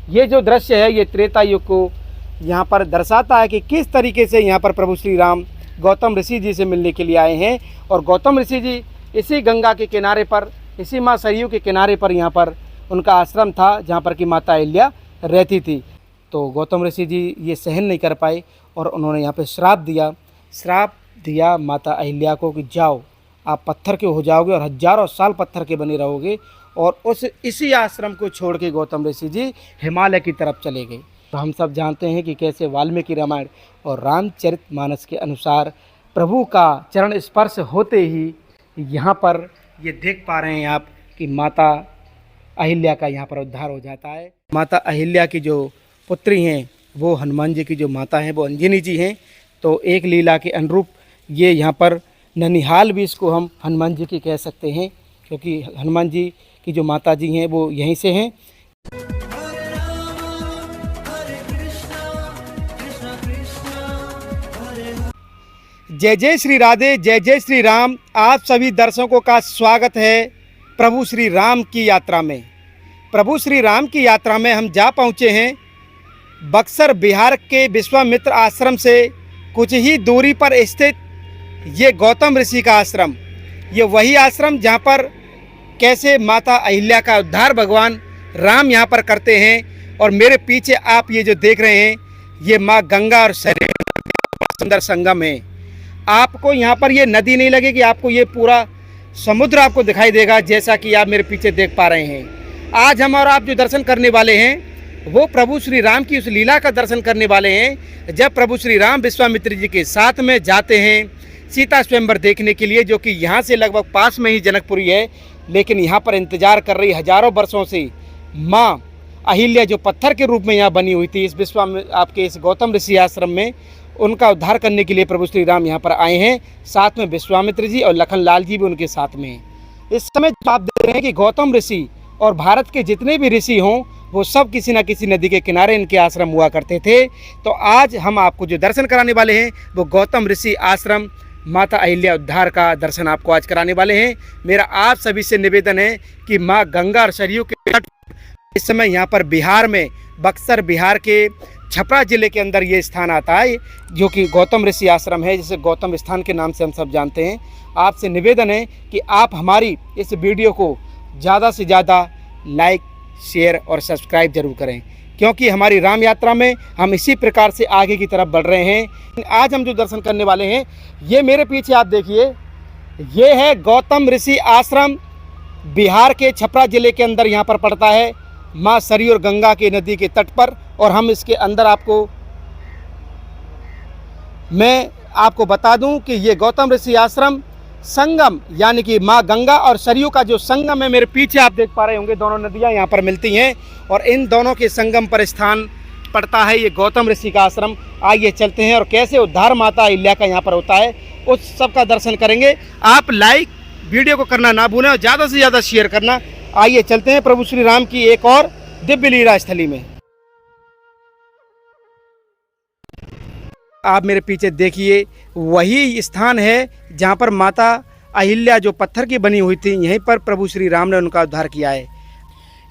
ये जो दृश्य है ये त्रेता युग को यहाँ पर दर्शाता है कि किस तरीके से यहाँ पर प्रभु श्री राम गौतम ऋषि जी से मिलने के लिए आए हैं। और गौतम ऋषि जी इसी गंगा के किनारे पर, इसी माँ सरयू के किनारे पर यहाँ पर उनका आश्रम था जहाँ पर कि माता अहिल्या रहती थी। तो गौतम ऋषि जी ये सहन नहीं कर पाए और उन्होंने यहाँ पे श्राप दिया माता अहिल्या को कि जाओ, आप पत्थर के हो जाओगे और हजारों साल पत्थर के बने रहोगे। और इसी आश्रम को छोड़ के गौतम ऋषि जी हिमालय की तरफ चले गए। तो हम सब जानते हैं कि कैसे वाल्मीकि रामायण और रामचरितमानस के अनुसार प्रभु का चरण स्पर्श होते ही यहाँ पर ये देख पा रहे हैं आप कि माता अहिल्या का यहाँ पर उद्धार हो जाता है। माता अहिल्या की जो पुत्री हैं वो हनुमान जी की जो माता हैं वो अंजनी जी हैं। तो एक लीला के अनुरूप ये यहाँ पर ननिहाल भी इसको हम हनुमान जी की कह सकते हैं, क्योंकि हनुमान जी की जो माता जी हैं वो यहीं से हैं। जय जय श्री राधे, जय जय श्री राम। आप सभी दर्शकों का स्वागत है प्रभु श्री राम की यात्रा में। प्रभु श्री राम की यात्रा में हम जा पहुँचे हैं बक्सर बिहार के विश्वामित्र आश्रम से कुछ ही दूरी पर स्थित ये गौतम ऋषि का आश्रम। ये वही आश्रम जहाँ पर कैसे माता अहिल्या का उद्धार भगवान राम यहाँ पर करते हैं। और मेरे पीछे आप ये जो देख रहे हैं ये माँ गंगा और सरयू सुंदर संगम है। आपको यहाँ पर ये नदी नहीं लगेगी, आपको ये पूरा समुद्र आपको दिखाई देगा, जैसा कि आप मेरे पीछे देख पा रहे हैं। आज हम और आप जो दर्शन करने वाले हैं वो प्रभु श्री राम की उस लीला का दर्शन करने वाले हैं जब प्रभु श्री राम विश्वामित्र जी के साथ में जाते हैं सीता स्वयंवर देखने के लिए, जो कि यहाँ से लगभग पास में ही जनकपुरी है। लेकिन यहाँ पर इंतजार कर रही हजारों वर्षों से माँ अहिल्या जो पत्थर के रूप में यहाँ बनी हुई थी आपके इस गौतम ऋषि आश्रम में, उनका उद्धार करने के लिए प्रभु श्री राम यहाँ पर आए हैं। साथ में विश्वामित्र जी और लखन लाल जी भी उनके साथ में हैं। इस समय आप देख रहे हैं कि गौतम ऋषि और भारत के जितने भी ऋषि हों वो सब किसी न किसी नदी के किनारे इनके आश्रम हुआ करते थे। तो आज हम आपको जो दर्शन कराने वाले हैं वो गौतम ऋषि आश्रम माता अहिल्या उद्धार का दर्शन आपको आज कराने वाले हैं। मेरा आप सभी से निवेदन है कि माँ गंगा और सरयू के तट इस समय यहाँ पर बिहार में बक्सर बिहार के छपरा जिले के अंदर ये स्थान आता है जो कि गौतम ऋषि आश्रम है, जिसे गौतम स्थान के नाम से हम सब जानते हैं। आपसे निवेदन है कि आप हमारी इस वीडियो को ज़्यादा से ज़्यादा लाइक, शेयर और सब्सक्राइब जरूर करें, क्योंकि हमारी राम यात्रा में हम इसी प्रकार से आगे की तरफ बढ़ रहे हैं। आज हम जो दर्शन करने वाले हैं ये मेरे पीछे आप देखिए, ये है गौतम ऋषि आश्रम, बिहार के छपरा जिले के अंदर यहाँ पर पड़ता है, माँ सरयू और गंगा के नदी के तट पर। और हम इसके अंदर मैं आपको बता दूं कि ये गौतम ऋषि आश्रम संगम यानी कि माँ गंगा और सरयू का जो संगम है, मेरे पीछे आप देख पा रहे होंगे दोनों नदियाँ यहाँ पर मिलती हैं और इन दोनों के संगम पर स्थान पड़ता है ये गौतम ऋषि का आश्रम। आइए चलते हैं और कैसे उद्धार माता अहिल्या का यहाँ पर होता है उस सब का दर्शन करेंगे। आप लाइक वीडियो को करना ना भूलें और ज़्यादा से ज़्यादा शेयर करना। आइए चलते हैं प्रभु श्री राम की एक और दिव्य लीला स्थली में। आप मेरे पीछे देखिए वही स्थान है जहाँ पर माता अहिल्या जो पत्थर की बनी हुई थी, यहीं पर प्रभु श्री राम ने उनका उद्धार किया है।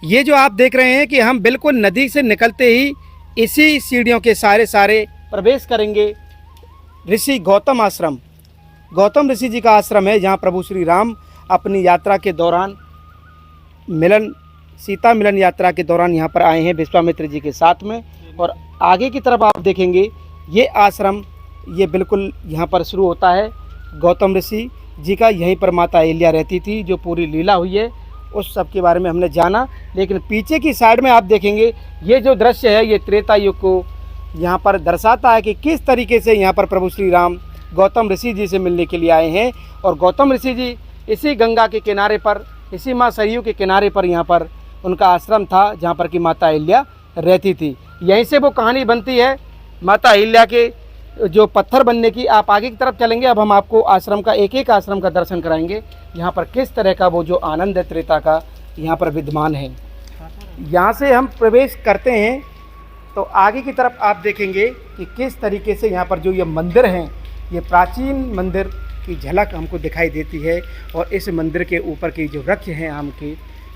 ये जो आप देख रहे हैं कि हम बिल्कुल नदी से निकलते ही इसी सीढ़ियों के सारे प्रवेश करेंगे ऋषि गौतम आश्रम। गौतम ऋषि जी का आश्रम है जहाँ प्रभु श्री राम अपनी यात्रा के दौरान सीता मिलन यात्रा के दौरान यहाँ पर आए हैं विश्वामित्र जी के साथ में। और आगे की तरफ आप देखेंगे ये आश्रम ये बिल्कुल यहाँ पर शुरू होता है गौतम ऋषि जी का। यहीं पर माता अहिल्या रहती थी, जो पूरी लीला हुई है उस सब के बारे में हमने जाना। लेकिन पीछे की साइड में आप देखेंगे ये जो दृश्य है ये त्रेता युग को यहाँ पर दर्शाता है कि किस तरीके से यहाँ पर प्रभु श्री राम गौतम ऋषि जी से मिलने के लिए आए हैं। और गौतम ऋषि जी इसी गंगा के किनारे पर, इसी माँ सरयू के किनारे पर यहाँ पर उनका आश्रम था जहाँ पर कि माता अहिल्या रहती थी। यहीं से वो कहानी बनती है माता अहिल्या के जो पत्थर बनने की। आप आगे की तरफ चलेंगे, अब हम आपको आश्रम का एक एक आश्रम का दर्शन कराएंगे, यहाँ पर किस तरह का वो जो आनंद है त्रेता का यहाँ पर विद्यमान है। यहाँ से हम प्रवेश करते हैं तो आगे की तरफ आप देखेंगे कि किस तरीके से यहाँ पर जो ये मंदिर हैं, ये प्राचीन मंदिर की झलक हमको दिखाई देती है। और इस मंदिर के ऊपर की जो वृक्ष हैं आम के,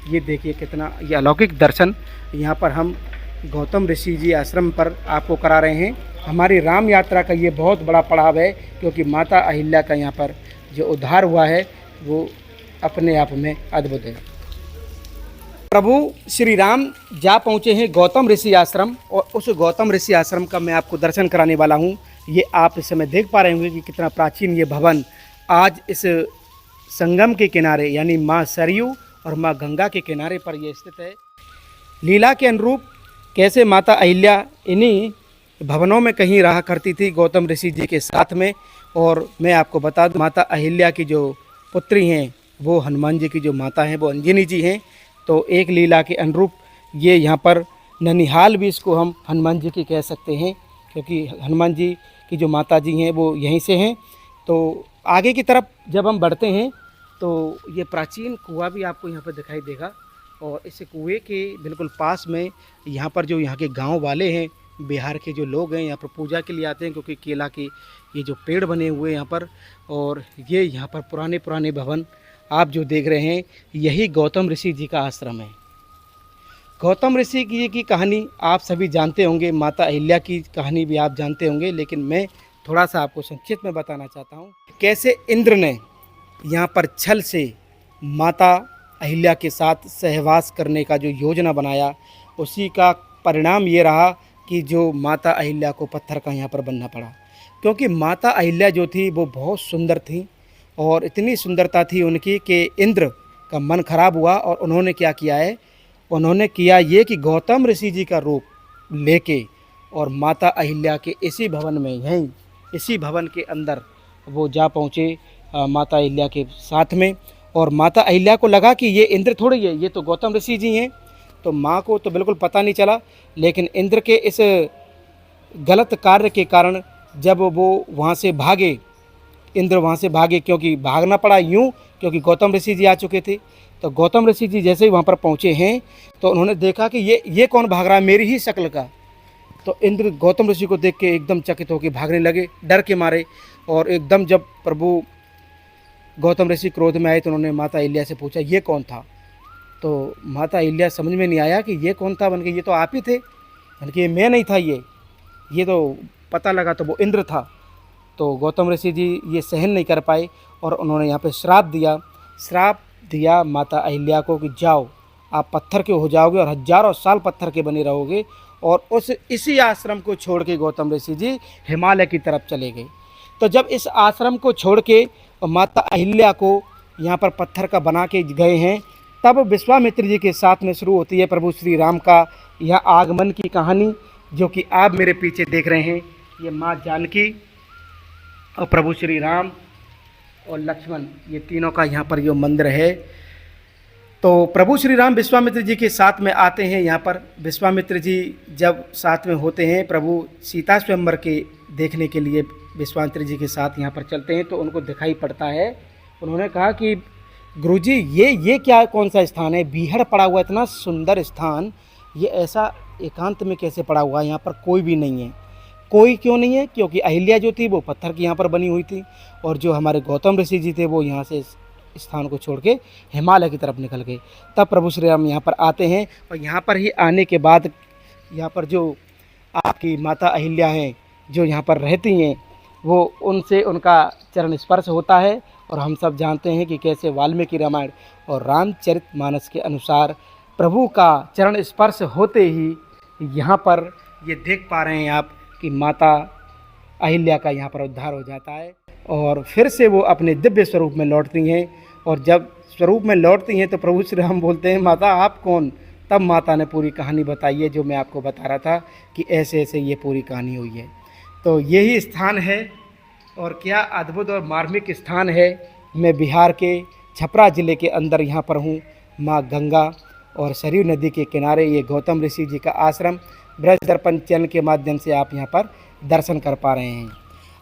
ये देखिए कितना ये अलौकिक दर्शन यहाँ पर हम गौतम ऋषि जी आश्रम पर आपको करा रहे हैं। हमारी राम यात्रा का ये बहुत बड़ा पड़ाव है, क्योंकि माता अहिल्या का यहाँ पर जो उद्धार हुआ है वो अपने आप में अद्भुत है। प्रभु श्री राम जा पहुँचे हैं गौतम ऋषि आश्रम, और उस गौतम ऋषि आश्रम का मैं आपको दर्शन कराने वाला हूँ। ये आप इस समय देख पा रहे होंगे कि कितना प्राचीन ये भवन आज इस संगम के किनारे यानी माँ सरयू और माँ गंगा के किनारे पर ये स्थित है। लीला के अनुरूप कैसे माता अहिल्या इन्हीं भवनों में कहीं रहा करती थी गौतम ऋषि जी के साथ में। और मैं आपको बता दूं, माता अहिल्या की जो पुत्री हैं वो हनुमान जी की जो माता हैं वो अंजनी जी हैं। तो एक लीला के अनुरूप ये यहाँ पर ननिहाल भी इसको हम हनुमान जी की कह सकते हैं, क्योंकि हनुमान जी की जो माता जी हैं वो यहीं से हैं। तो आगे की तरफ जब हम बढ़ते हैं तो ये प्राचीन कुआं भी आपको यहाँ पर दिखाई देगा, और इस कुएं के बिल्कुल पास में यहाँ पर जो यहाँ के गांव वाले हैं, बिहार के जो लोग हैं यहाँ पर पूजा के लिए आते हैं, क्योंकि केला के ये जो पेड़ बने हुए हैं यहाँ पर, और ये यहाँ पर पुराने पुराने भवन आप जो देख रहे हैं यही गौतम ऋषि जी का आश्रम है। गौतम ऋषि जी की कहानी आप सभी जानते होंगे, माता अहिल्या की कहानी भी आप जानते होंगे, लेकिन मैं थोड़ा सा आपको संक्षिप्त में बताना चाहता हूँ कैसे इंद्र ने यहाँ पर छल से माता अहिल्या के साथ सहवास करने का जो योजना बनाया, उसी का परिणाम ये रहा कि जो माता अहिल्या को पत्थर का यहाँ पर बनना पड़ा। क्योंकि माता अहिल्या जो थी वो बहुत सुंदर थी, और इतनी सुंदरता थी उनकी कि इंद्र का मन खराब हुआ, और उन्होंने क्या किया है, उन्होंने किया ये कि गौतम ऋषि जी का रूप लेके और माता अहिल्या के इसी भवन में, यहीं इसी भवन के अंदर वो जा पहुँचे माता अहिल्या के साथ में। और माता अहिल्या को लगा कि ये इंद्र थोड़ी है, ये तो गौतम ऋषि जी हैं। तो माँ को तो बिल्कुल पता नहीं चला, लेकिन इंद्र के इस गलत कार्य के कारण जब वो वहाँ से भागे, इंद्र वहाँ से भागे, क्योंकि भागना पड़ा यूँ क्योंकि गौतम ऋषि जी आ चुके थे। तो गौतम ऋषि जी जैसे ही वहाँ पर पहुँचे हैं तो उन्होंने देखा कि ये कौन भाग रहा है मेरी ही शक्ल का। तो इंद्र गौतम ऋषि को देख के एकदम चकित होकर भागने लगे डर के मारे। और एकदम जब प्रभु गौतम ऋषि क्रोध में आए तो उन्होंने माता अहिल्या से पूछा ये कौन था। तो माता अहिल्या समझ में नहीं आया कि ये कौन था, बन के ये तो आप ही थे, बन के मैं नहीं था, ये तो पता लगा तो वो इंद्र था। तो गौतम ऋषि जी ये सहन नहीं कर पाए और उन्होंने यहाँ पे श्राप दिया माता अहिल्या को कि जाओ आप पत्थर के हो जाओगे और हजारों साल पत्थर के बने रहोगे। और इसी आश्रम को छोड़ के गौतम ऋषि जी हिमालय की तरफ चले गए। तो जब इस आश्रम को छोड़ के माता अहिल्या को यहाँ पर पत्थर का बना के गए हैं, तब विश्वामित्र जी के साथ में शुरू होती है प्रभु श्री राम का यह आगमन की कहानी, जो कि आप मेरे पीछे देख रहे हैं। ये माँ जानकी और प्रभु श्री राम और लक्ष्मण, ये तीनों का यहाँ पर जो मंदिर है। तो प्रभु श्री राम विश्वामित्र जी के साथ में आते हैं यहाँ पर। विश्वामित्र जी जब साथ में होते हैं, प्रभु सीता स्वयंवर के देखने के लिए विश्वामित्र जी के साथ यहाँ पर चलते हैं, तो उनको दिखाई पड़ता है। उन्होंने कहा कि गुरुजी ये क्या कौन सा स्थान है, बीहड़ पड़ा हुआ इतना सुंदर स्थान, ये ऐसा एकांत में कैसे पड़ा हुआ है, यहाँ पर कोई भी नहीं है। कोई क्यों नहीं है? क्योंकि अहिल्या जो थी वो पत्थर की यहाँ पर बनी हुई थी, और जो हमारे गौतम ऋषि जी थे वो यहाँ से स्थान को छोड़ के हिमालय की तरफ निकल गए। तब प्रभु श्री राम यहाँ पर आते हैं, और यहाँ पर ही आने के बाद यहाँ पर जो आपकी माता अहिल्या हैं जो यहाँ पर रहती हैं, वो उनसे उनका चरण स्पर्श होता है। और हम सब जानते हैं कि कैसे वाल्मीकि रामायण और रामचरितमानस के अनुसार प्रभु का चरण स्पर्श होते ही यहाँ पर ये देख पा रहे हैं आप कि माता अहिल्या का यहाँ पर उद्धार हो जाता है, और फिर से वो अपने दिव्य स्वरूप में लौटती हैं। और जब स्वरूप में लौटती हैं तो प्रभु श्री राम बोलते हैं माता आप कौन? तब माता ने पूरी कहानी बताई है जो मैं आपको बता रहा था कि ऐसे ऐसे ये पूरी कहानी हुई है। तो यही स्थान है, और क्या अद्भुत और मार्मिक स्थान है। मैं बिहार के छपरा ज़िले के अंदर यहाँ पर हूँ। माँ गंगा और सरयू नदी के किनारे ये गौतम ऋषि जी का आश्रम ब्रज दर्पण चैनल के माध्यम से आप यहाँ पर दर्शन कर पा रहे हैं।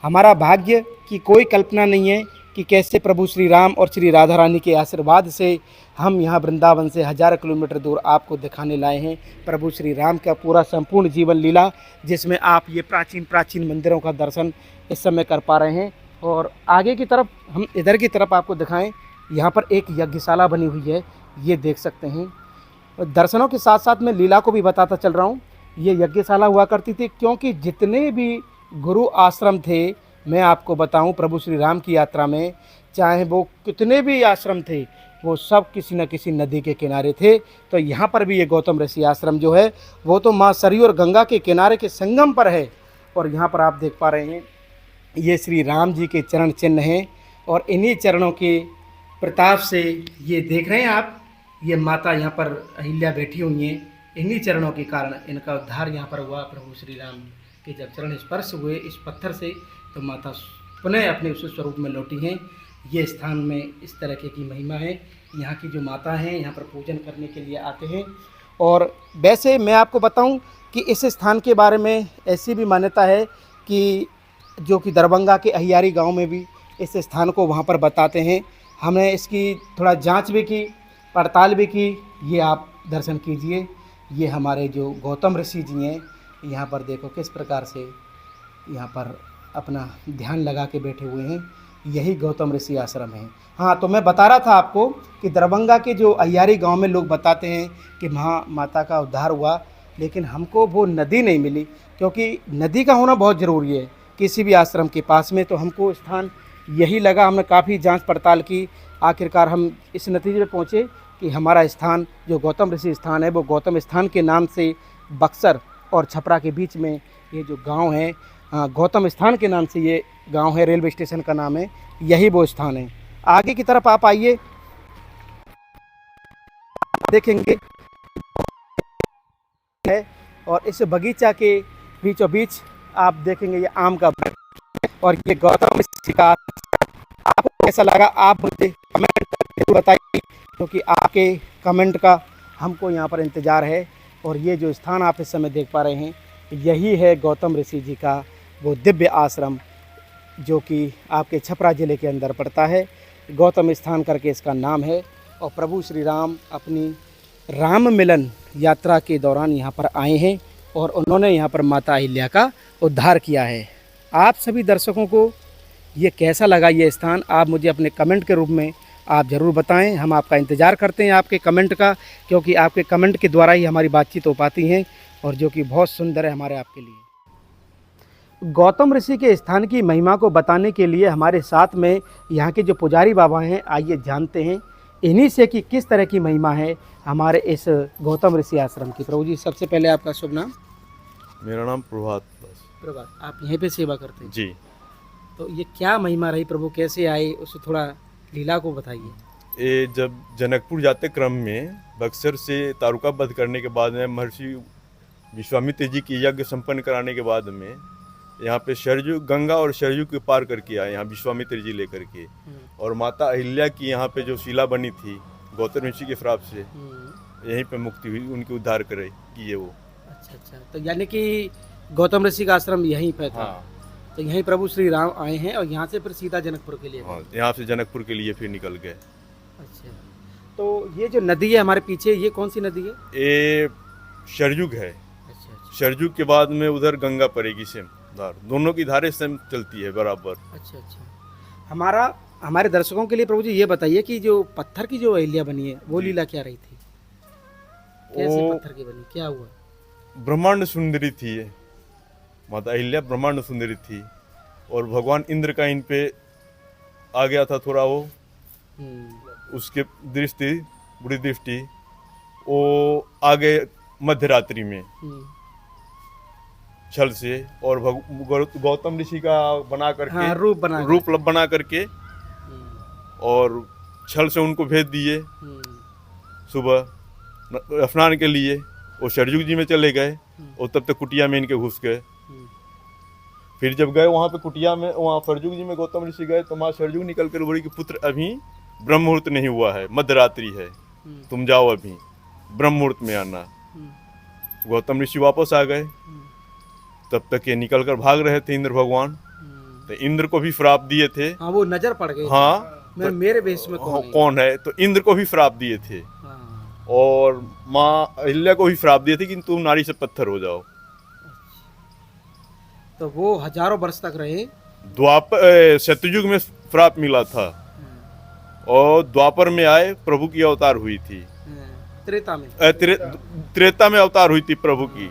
हमारा भाग्य की कोई कल्पना नहीं है कि कैसे प्रभु श्री राम और श्री राधा रानी के आशीर्वाद से हम यहाँ वृंदावन से हज़ार किलोमीटर दूर आपको दिखाने लाए हैं प्रभु श्री राम का पूरा संपूर्ण जीवन लीला, जिसमें आप ये प्राचीन मंदिरों का दर्शन इस समय कर पा रहे हैं। और आगे की तरफ हम इधर की तरफ आपको दिखाएं, यहाँ पर एक यज्ञशाला बनी हुई है, ये देख सकते हैं। दर्शनों के साथ साथ मैं लीला को भी बताता चल रहा हूँ। ये यज्ञशाला हुआ करती थी, क्योंकि जितने भी गुरु आश्रम थे, मैं आपको बताऊं प्रभु श्री राम की यात्रा में, चाहे वो कितने भी आश्रम थे, वो सब किसी न किसी नदी के किनारे थे। तो यहाँ पर भी ये गौतम ऋषि आश्रम जो है वो तो माँ सरयू और गंगा के किनारे के संगम पर है। और यहाँ पर आप देख पा रहे हैं ये श्री राम जी के चरण चिन्ह हैं, और इन्हीं चरणों के प्रताप से ये देख रहे हैं आप, ये माता यहाँ पर अहिल्या बैठी हुई हैं, इन्हीं चरणों के कारण इनका उद्धार यहाँ पर हुआ। प्रभु श्री राम के जब चरण स्पर्श हुए इस पत्थर से, तो माता पुनः अपने उस स्वरूप में लौटी हैं। ये स्थान में इस तरह की महिमा है। यहाँ की जो माता हैं यहाँ पर पूजन करने के लिए आते हैं। और वैसे मैं आपको बताऊं कि इस स्थान के बारे में ऐसी भी मान्यता है कि जो कि दरभंगा के अहियारी गांव में भी इस स्थान को वहाँ पर बताते हैं। हमने इसकी थोड़ा जांच भी की, पड़ताल भी की। ये आप दर्शन कीजिए, ये हमारे जो गौतम ऋषि जी हैं, यहाँ पर देखो किस प्रकार से यहाँ पर अपना ध्यान लगा के बैठे हुए हैं। यही गौतम ऋषि आश्रम है। हाँ, तो मैं बता रहा था आपको कि दरभंगा के जो अहियारी गांव में लोग बताते हैं कि वहाँ माता का उद्धार हुआ, लेकिन हमको वो नदी नहीं मिली, क्योंकि नदी का होना बहुत ज़रूरी है किसी भी आश्रम के पास में। तो हमको स्थान यही लगा, हमने काफ़ी जांच पड़ताल की, आखिरकार हम इस नतीजे पे पहुँचे कि हमारा स्थान जो गौतम ऋषि स्थान है वो गौतम स्थान के नाम से बक्सर और छपरा के बीच में ये जो गांव है, गौतम स्थान के नाम से ये गांव है, रेलवे स्टेशन का नाम है, यही वो स्थान है। आगे की तरफ आप आइए, देखेंगे है, और इस बगीचा के बीचों बीच आप देखेंगे ये आम का वृक्ष और ये गौतम ऋषि का। आपको कैसा लगा आप मुझे कमेंट करके बताइए, क्योंकि आपके कमेंट का हमको यहाँ पर इंतज़ार है। और ये जो स्थान आप इस समय देख पा रहे हैं, यही है गौतम ऋषि जी का वो दिव्य आश्रम, जो कि आपके छपरा ज़िले के अंदर पड़ता है। गौतम स्थान करके इसका नाम है। और प्रभु श्री राम अपनी राम मिलन यात्रा के दौरान यहाँ पर आए हैं और उन्होंने यहाँ पर माता अहिल्या का उद्धार किया है। आप सभी दर्शकों को ये कैसा लगा ये स्थान, आप मुझे अपने कमेंट के रूप में आप ज़रूर बताएं। हम आपका इंतज़ार करते हैं आपके कमेंट का, क्योंकि आपके कमेंट के द्वारा ही हमारी बातचीत हो पाती है, और जो कि बहुत सुंदर है हमारे आपके लिए। गौतम ऋषि के स्थान की महिमा को बताने के लिए हमारे साथ में यहाँ के जो पुजारी बाबा हैं, आइए जानते हैं इन्हीं से कि किस तरह की महिमा है हमारे इस गौतम ऋषि आश्रम की। प्रभु जी, सबसे पहले आपका शुभ नाम? मेरा नाम प्रभात। प्रभात, आप यहीं पे सेवा करते हैं? जी। तो ये क्या महिमा रही, प्रभु कैसे आए, उससे थोड़ा लीला को बताइए। ये जब जनकपुर जाते क्रम में बक्सर से तारुका वध करने के बाद में महर्षि विश्वामित्र जी की यज्ञ संपन्न कराने के बाद में यहाँ पे सरयू, गंगा और सरयू के पार करके आए यहाँ विश्वामित्र जी लेकर के। और माता अहिल्या की यहाँ पे जो शिला बनी थी गौतम ऋषि के श्राप से, यहीं पे मुक्ति हुई, उनकी उद्धार करे किए वो। अच्छा अच्छा, तो यानी कि गौतम ऋषि का आश्रम यहीं पे था। हाँ। तो यहीं प्रभु श्री राम आए हैं और यहाँ से फिर सीधा जनकपुर के लिए। हाँ, यहाँ से जनकपुर के लिए फिर निकल गए। अच्छा, तो ये जो नदी है हमारे पीछे, ये कौन सी नदी है? ये सरयुग है। अच्छा अच्छा सरयुग के बाद में उधर गंगा पड़ेगी, सेम धार, दोनों की धारें सेम चलती है बराबर। अच्छा अच्छा। हमारे दर्शकों के लिए प्रभु जी ये बताइए कि जो पत्थर की जो अहिल्या बनी है वो लीला क्या रही थी, कैसे पत्थर की बनी, क्या हुआ? ब्रह्मांड सुंदरी थी ये माता अहिल्या, ब्रह्मांड सुंदरी थी, और भगवान इंद्र का इन पे आ गया था थोड़ा वो, उसके दृष्टि, बुरी दृष्टि, वो आ गए मध्य रात्रि में छल से, और गौतम ऋषि का बना करके, हाँ, रूप बना करके, और छल से उनको भेज दिए सुबह स्नान के लिए। वो सरयुग जी में चले गए, और तब तक कुटिया में इनके घुस गए। फिर जब गए वहाँ पे कुटिया में, वहाँ सरयुग जी में गौतम ऋषि गए, तो माँ सरयुग निकल कर बोली कि पुत्र अभी ब्रह्म मुहूर्त नहीं हुआ है, मध्य रात्रि है, तुम जाओ अभी ब्रह्म मुहूर्त में आना। गौतम ऋषि वापस आ गए, तब तक ये निकल कर भाग रहे थे इंद्र भगवान, तो इंद्र को भी श्राप दिए थे। हाँ, वो नजर पड़ गई। हाँ, मेरे वेश में कौन है, तो इंद्र को भी श्राप दिए थे। और माँ अहिल्या को भी श्राप दिए थे कि तुम नारी से पत्थर हो जाओ। तो वो हजारों वर्ष तक रहे। द्वापर सतयुग में श्राप मिला था, और द्वापर में आए प्रभु की अवतार हुई थी। त्रेता में त्रेता में अवतार हुई थी प्रभु की,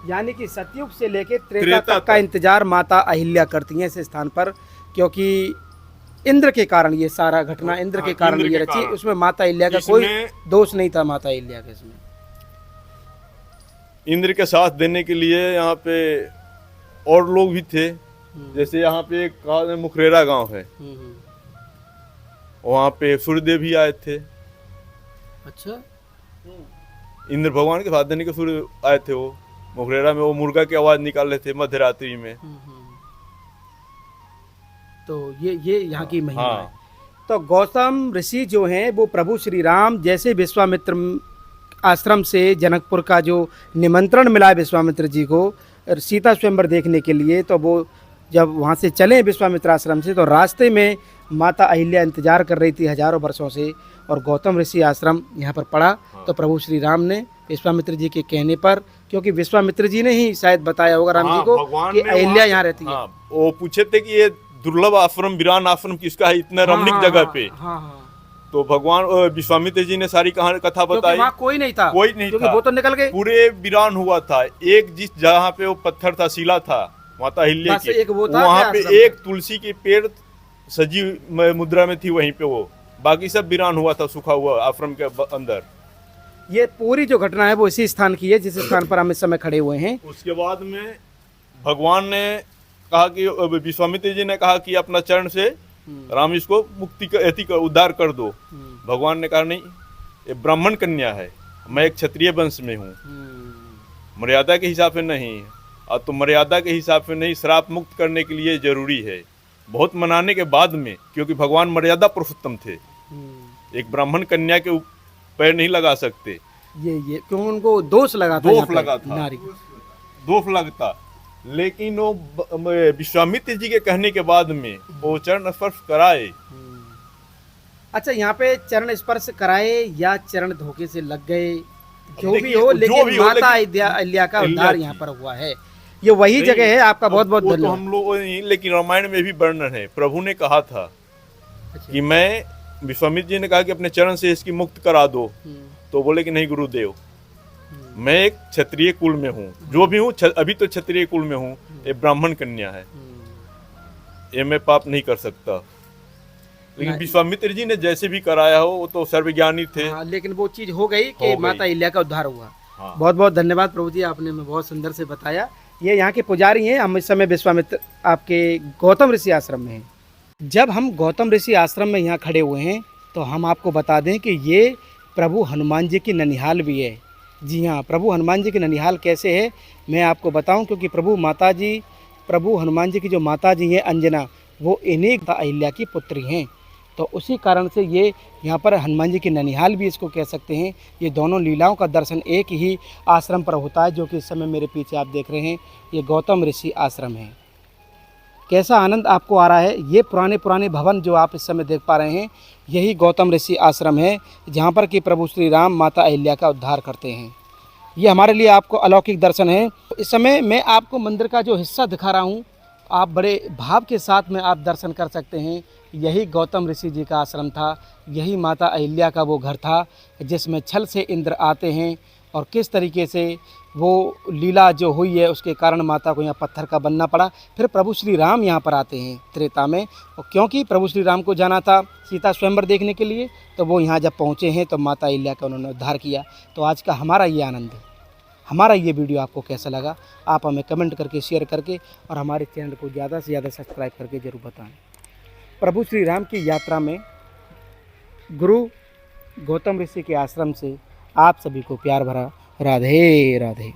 यानी कि सतयुग से लेकर त्रेता त्रेता तक का तक। इंतजार माता अहिल्या करती हैं इस स्थान पर, क्योंकि इंद्र के कारण ये सारा घटना, इंद्र के कारण इंद्र ये के रची। कारण। उसमें माता अहिल्या का कोई इसमें दोष नहीं था, माता अहिल्या के इसमें। इंद्र के साथ देने के लिए यहाँ पे और लोग भी थे। जैसे यहाँ पे एक गाँव है, मुखरेरा गांव है, वहाँ पे सूर्यदेव भी आए थे। अच्छा, इंद्र भगवान के साथ देने के सूर्य आए थे। वो मुखरेरा में वो मुर्गा की आवाज निकाल रहे थे मध्य रात्रि में। तो ये यहाँ की महिमा हाँ। है। तो गौतम ऋषि जो हैं वो प्रभु श्री राम जैसे विश्वामित्र आश्रम से जनकपुर का जो निमंत्रण मिला है विश्वामित्र जी को सीता स्वयंवर देखने के लिए, तो वो जब वहाँ से चले विश्वामित्र आश्रम से, तो रास्ते में माता अहिल्या इंतजार कर रही थी हजारों वर्षों से, और गौतम ऋषि आश्रम यहाँ पर पड़ा। तो प्रभु श्री राम ने विश्वामित्र जी के कहने पर, क्योंकि विश्वामित्र जी ने ही शायद बताया होगा राम जी को भगवान कि ने अहिल्या वहाँ- यहाँ रहती है। हाँ, वो पूछे थे कि ये दुर्लभ आश्रम, वीरान आश्रम किसका है इतने रमणीक जगह पे। हाँ। तो भगवान विश्वामित्र जी ने सारी कहानी कथा क्योंकि बताई। वहाँ कोई नहीं था, कोई नहीं क्योंकि था। वो तो निकल गए। पूरे वीरान हुआ था। एक जिस जगह पे वो पत्थर था, शिला था माता अहिल्या बस की, एक वो था वहाँ क्या पे आश्रम एक तुलसी की पेड़ सजी मुद्रा में थी, वहीं पे वो, बाकी सब वीरान हुआ था, सूखा हुआ आश्रम के अंदर। ये पूरी जो घटना है वो इसी स्थान की है जिस स्थान पर हम इस समय खड़े हुए हैं। उसके बाद में भगवान ने कहा कि विश्वामित्र जी ने कहा कि अपना चरण से राम इसको उद्धार कर दो। भगवान ने कहा नहीं, ये ब्राह्मण कन्या है, मैं एक क्षत्रिय वंश में हूँ, मर्यादा के हिसाब से नहीं। और तो मर्यादा के हिसाब से नहीं, श्राप मुक्त करने के लिए जरूरी है। बहुत मनाने के बाद में, क्योंकि भगवान मर्यादा पुरुषोत्तम थे, एक ब्राह्मण कन्या के पैर नहीं लगा सकते। ये क्यों उनको दोष लगा था, दोष लगा था, नारी दोष लगता। लेकिन वो विश्वामित्र जी के कहने के बाद में वो चरण स्पर्श कराए। अच्छा, यहाँ पे चरण स्पर्श कराए या चरण धोखे से लग गए, जो भी देखिए, हो, जो लेकिन भी हो, माता लेकिन अहिल्या का अहिल्या उद्धार की। यहाँ पर हुआ है। ये वही नहीं, जगह है। आपका बहुत बहुत वो तो धन्यवाद। हम लोग नहीं, लेकिन रामायण में भी वर्णन है। प्रभु ने कहा था अच्छा। कि मैं, विश्वामित्र जी ने कहा कि अपने चरण से इसकी मुक्त करा दो। तो बोले कि नहीं गुरुदेव, मैं एक क्षत्रिय कुल में हूँ, जो भी हूँ अभी तो क्षत्रिय कुल में हूँ, ये ब्राह्मण कन्या है, ये मैं पाप नहीं कर सकता। लेकिन नहीं। विश्वामित्र जी ने जैसे भी कराया हो, वो तो सर्वज्ञानी थे। हाँ, लेकिन वो चीज हो गई हो कि गई। माता अहिल्या का उद्धार हुआ। हाँ। बहुत बहुत धन्यवाद प्रभु जी, आपने हमें बहुत सुंदर से बताया। ये यहाँ के पुजारी हैं। हम इस समय विश्वामित्र आपके गौतम ऋषि आश्रम में हैं। जब हम गौतम ऋषि आश्रम में यहाँ खड़े हुए हैं, तो हम आपको बता दें कि ये प्रभु हनुमान जी की ननिहाल भी है। जी हाँ, प्रभु हनुमान जी की ननिहाल कैसे है मैं आपको बताऊं, क्योंकि प्रभु हनुमान जी की जो माता जी हैं अंजना, वो इन्हीं अहिल्या की पुत्री हैं। तो उसी कारण से ये यहाँ पर हनुमान जी की ननिहाल भी इसको कह सकते हैं। ये दोनों लीलाओं का दर्शन एक ही आश्रम पर होता है, जो कि इस समय मेरे पीछे आप देख रहे हैं, ये गौतम ऋषि आश्रम है। कैसा आनंद आपको आ रहा है। ये पुराने भवन जो आप इस समय देख पा रहे हैं, यही गौतम ऋषि आश्रम है, जहाँ पर कि प्रभु श्री राम माता अहिल्या का उद्धार करते हैं। ये हमारे लिए आपको अलौकिक दर्शन है। इस समय मैं आपको मंदिर का जो हिस्सा दिखा रहा हूँ, आप बड़े भाव के साथ में आप दर्शन कर सकते हैं। यही गौतम ऋषि जी का आश्रम था, यही माता अहिल्या का वो घर था, जिसमें छल से इंद्र आते हैं, और किस तरीके से वो लीला जो हुई है उसके कारण माता को यहाँ पत्थर का बनना पड़ा। फिर प्रभु श्री राम यहाँ पर आते हैं त्रेता में, और क्योंकि प्रभु श्री राम को जाना था सीता स्वयंवर देखने के लिए, तो वो यहाँ जब पहुँचे हैं तो माता अहिल्या का उन्होंने उद्धार किया। तो आज का हमारा ये आनंद है। हमारा ये वीडियो आपको कैसा लगा, आप हमें कमेंट करके, शेयर करके, और हमारे चैनल को ज़्यादा से ज़्यादा सब्सक्राइब करके ज़रूर बताएं। प्रभु श्री राम की यात्रा में गुरु गौतम ऋषि के आश्रम से आप सभी को प्यार भरा राधे राधे।